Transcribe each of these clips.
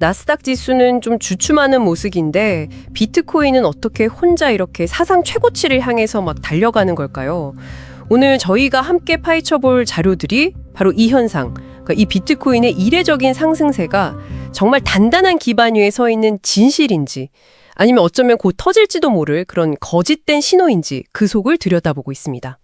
나스닥 지수는 좀 주춤하는 모습인데 비트코인은 어떻게 혼자 이렇게 사상 최고치를 향해서 막 달려가는 걸까요? 오늘 저희가 함께 파헤쳐볼 자료들이 바로 이 현상, 그러니까 이 비트코인의 이례적인 상승세가 정말 단단한 기반 위에 서 있는 진실인지 아니면 어쩌면 곧 터질지도 모를 그런 거짓된 신호인지 그 속을 들여다보고 있습니다.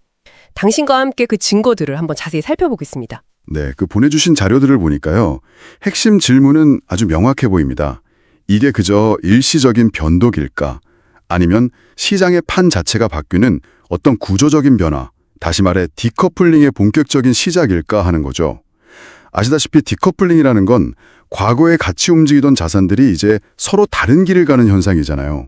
당신과 함께 그 증거들을 한번 자세히 살펴보겠습니다. 네, 그 보내주신 자료들을 보니까요. 핵심 질문은 아주 명확해 보입니다. 이게 그저 일시적인 변동일까? 아니면 시장의 판 자체가 바뀌는 어떤 구조적인 변화, 다시 말해 디커플링의 본격적인 시작일까 하는 거죠. 아시다시피 디커플링이라는 건 과거에 같이 움직이던 자산들이 이제 서로 다른 길을 가는 현상이잖아요.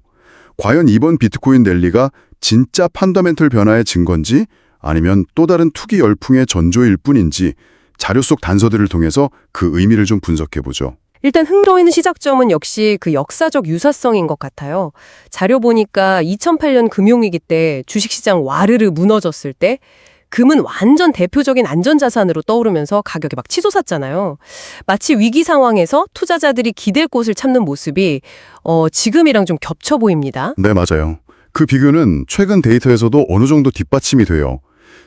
과연 이번 비트코인 랠리가 진짜 펀더멘털 변화의 증거인지 아니면 또 다른 투기 열풍의 전조일 뿐인지 자료 속 단서들을 통해서 그 의미를 좀 분석해보죠. 일단 흥미로운 시작점은 역시 그 역사적 유사성인 것 같아요. 자료 보니까 2008년 금융위기 때 주식시장 와르르 무너졌을 때 금은 완전 대표적인 안전자산으로 떠오르면서 가격이 막 치솟았잖아요. 마치 위기 상황에서 투자자들이 기댈 곳을 찾는 모습이 지금이랑 좀 겹쳐 보입니다. 네, 맞아요. 그 비교는 최근 데이터에서도 어느 정도 뒷받침이 돼요.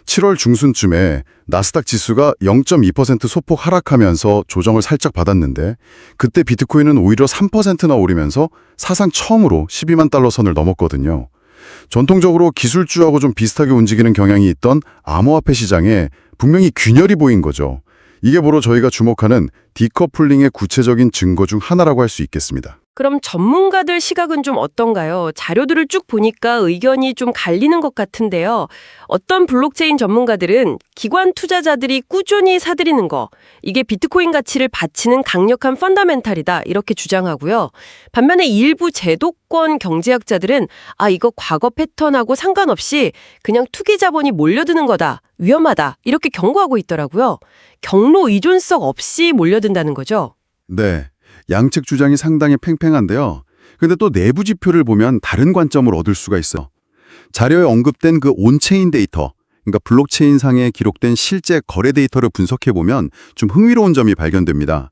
7월 중순쯤에 나스닥 지수가 0.2% 소폭 하락하면서 조정을 살짝 받았는데 그때 비트코인은 오히려 3%나 오르면서 사상 처음으로 12만 달러 선을 넘었거든요. 전통적으로 기술주하고 좀 비슷하게 움직이는 경향이 있던 암호화폐 시장에 분명히 균열이 보인 거죠. 이게 바로 저희가 주목하는 디커플링의 구체적인 증거 중 하나라고 할 수 있겠습니다. 그럼 전문가들 시각은 좀 어떤가요? 자료들을 쭉 보니까 의견이 좀 갈리는 것 같은데요. 어떤 블록체인 전문가들은 기관 투자자들이 꾸준히 사들이는 거, 이게 비트코인 가치를 받치는 강력한 펀더멘탈이다 이렇게 주장하고요. 반면에 일부 제도권 경제학자들은 이거 과거 패턴하고 상관없이 그냥 투기 자본이 몰려드는 거다, 위험하다 이렇게 경고하고 있더라고요. 경로 의존성 없이 몰려든다는 거죠. 네. 양측 주장이 상당히 팽팽한데요. 근데 또 내부 지표를 보면 다른 관점을 얻을 수가 있어. 자료에 언급된 그 온체인 데이터, 그러니까 블록체인상에 기록된 실제 거래 데이터를 분석해보면 좀 흥미로운 점이 발견됩니다.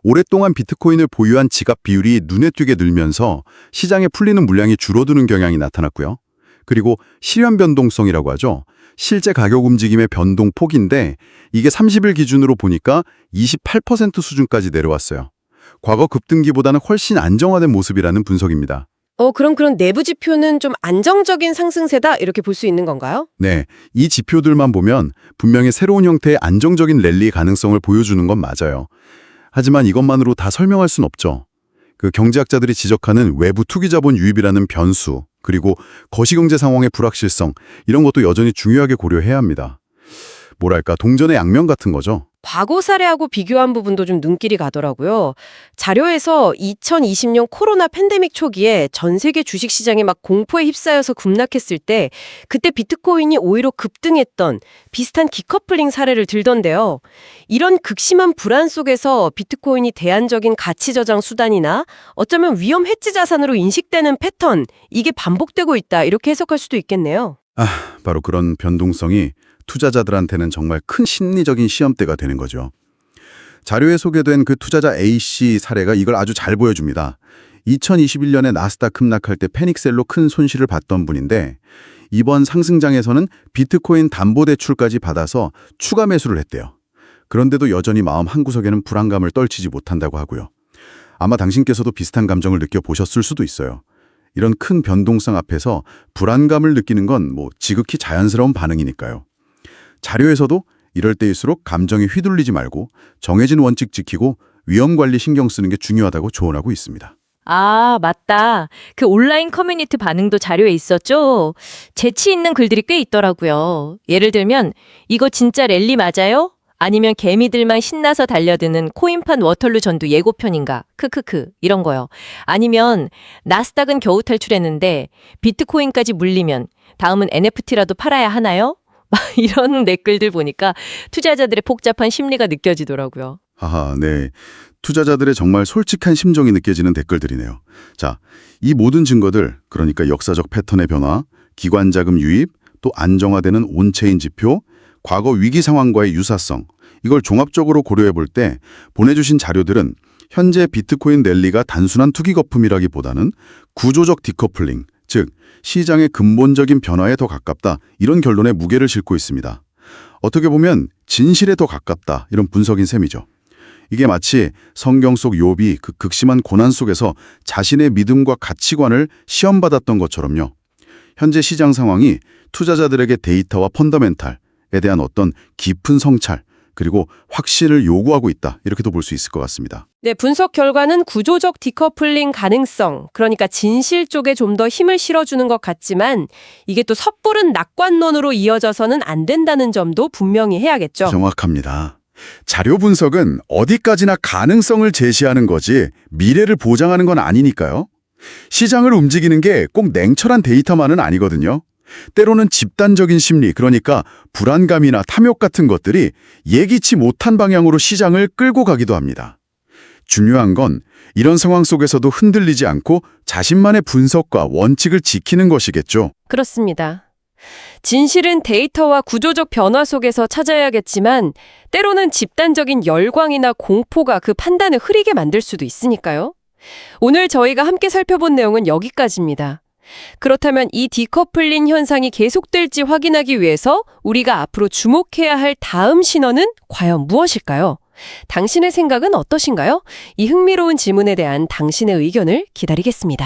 오랫동안 비트코인을 보유한 지갑 비율이 눈에 띄게 늘면서 시장에 풀리는 물량이 줄어드는 경향이 나타났고요. 그리고 실현 변동성이라고 하죠. 실제 가격 움직임의 변동폭인데 이게 30일 기준으로 보니까 28% 수준까지 내려왔어요. 과거 급등기보다는 훨씬 안정화된 모습이라는 분석입니다. 그럼 그런 내부 지표는 좀 안정적인 상승세다 이렇게 볼 수 있는 건가요? 네, 이 지표들만 보면 분명히 새로운 형태의 안정적인 랠리 가능성을 보여주는 건 맞아요. 하지만 이것만으로 다 설명할 순 없죠. 그 경제학자들이 지적하는 외부 투기자본 유입이라는 변수, 그리고 거시경제 상황의 불확실성, 이런 것도 여전히 중요하게 고려해야 합니다. 뭐랄까, 동전의 양면 같은 거죠. 과거 사례하고 비교한 부분도 좀 눈길이 가더라고요. 자료에서 2020년 코로나 팬데믹 초기에 전 세계 주식시장이 막 공포에 휩싸여서 급락했을 때 그때 비트코인이 오히려 급등했던 비슷한 디커플링 사례를 들던데요. 이런 극심한 불안 속에서 비트코인이 대안적인 가치 저장 수단이나 어쩌면 위험 해지 자산으로 인식되는 패턴, 이게 반복되고 있다 이렇게 해석할 수도 있겠네요. 바로 그런 변동성이 투자자들한테는 정말 큰 심리적인 시험대가 되는 거죠. 자료에 소개된 그 투자자 A씨 사례가 이걸 아주 잘 보여줍니다. 2021년에 나스닥 급락할 때 패닉셀로 큰 손실을 봤던 분인데 이번 상승장에서는 비트코인 담보대출까지 받아서 추가 매수를 했대요. 그런데도 여전히 마음 한구석에는 불안감을 떨치지 못한다고 하고요. 아마 당신께서도 비슷한 감정을 느껴보셨을 수도 있어요. 이런 큰 변동성 앞에서 불안감을 느끼는 건 지극히 자연스러운 반응이니까요. 자료에서도 이럴 때일수록 감정에 휘둘리지 말고 정해진 원칙 지키고 위험관리 신경 쓰는 게 중요하다고 조언하고 있습니다. 맞다. 그 온라인 커뮤니티 반응도 자료에 있었죠? 재치 있는 글들이 꽤 있더라고요. 예를 들면 이거 진짜 랠리 맞아요? 아니면 개미들만 신나서 달려드는 코인판 워털루 전두 예고편인가? 크크크 이런 거요. 아니면 나스닥은 겨우 탈출했는데 비트코인까지 물리면 다음은 NFT라도 팔아야 하나요? 이런 댓글들 보니까 투자자들의 복잡한 심리가 느껴지더라고요. 네. 투자자들의 정말 솔직한 심정이 느껴지는 댓글들이네요. 자, 이 모든 증거들, 그러니까 역사적 패턴의 변화, 기관 자금 유입, 또 안정화되는 온체인 지표, 과거 위기 상황과의 유사성, 이걸 종합적으로 고려해 볼 때 보내주신 자료들은 현재 비트코인 랠리가 단순한 투기 거품이라기보다는 구조적 디커플링, 즉 시장의 근본적인 변화에 더 가깝다, 이런 결론에 무게를 싣고 있습니다. 어떻게 보면 진실에 더 가깝다, 이런 분석인 셈이죠. 이게 마치 성경 속 욥이 그 극심한 고난 속에서 자신의 믿음과 가치관을 시험받았던 것처럼요. 현재 시장 상황이 투자자들에게 데이터와 펀더멘탈에 대한 어떤 깊은 성찰, 그리고 확신을 요구하고 있다, 이렇게도 볼 수 있을 것 같습니다. 네, 분석 결과는 구조적 디커플링 가능성, 그러니까 진실 쪽에 좀 더 힘을 실어주는 것 같지만 이게 또 섣부른 낙관론으로 이어져서는 안 된다는 점도 분명히 해야겠죠. 정확합니다. 자료 분석은 어디까지나 가능성을 제시하는 거지 미래를 보장하는 건 아니니까요. 시장을 움직이는 게 꼭 냉철한 데이터만은 아니거든요. 때로는 집단적인 심리, 그러니까 불안감이나 탐욕 같은 것들이 예기치 못한 방향으로 시장을 끌고 가기도 합니다. 중요한 건 이런 상황 속에서도 흔들리지 않고 자신만의 분석과 원칙을 지키는 것이겠죠. 그렇습니다. 진실은 데이터와 구조적 변화 속에서 찾아야겠지만 때로는 집단적인 열광이나 공포가 그 판단을 흐리게 만들 수도 있으니까요. 오늘 저희가 함께 살펴본 내용은 여기까지입니다. 그렇다면 이 디커플링 현상이 계속될지 확인하기 위해서 우리가 앞으로 주목해야 할 다음 신호는 과연 무엇일까요? 당신의 생각은 어떠신가요? 이 흥미로운 질문에 대한 당신의 의견을 기다리겠습니다.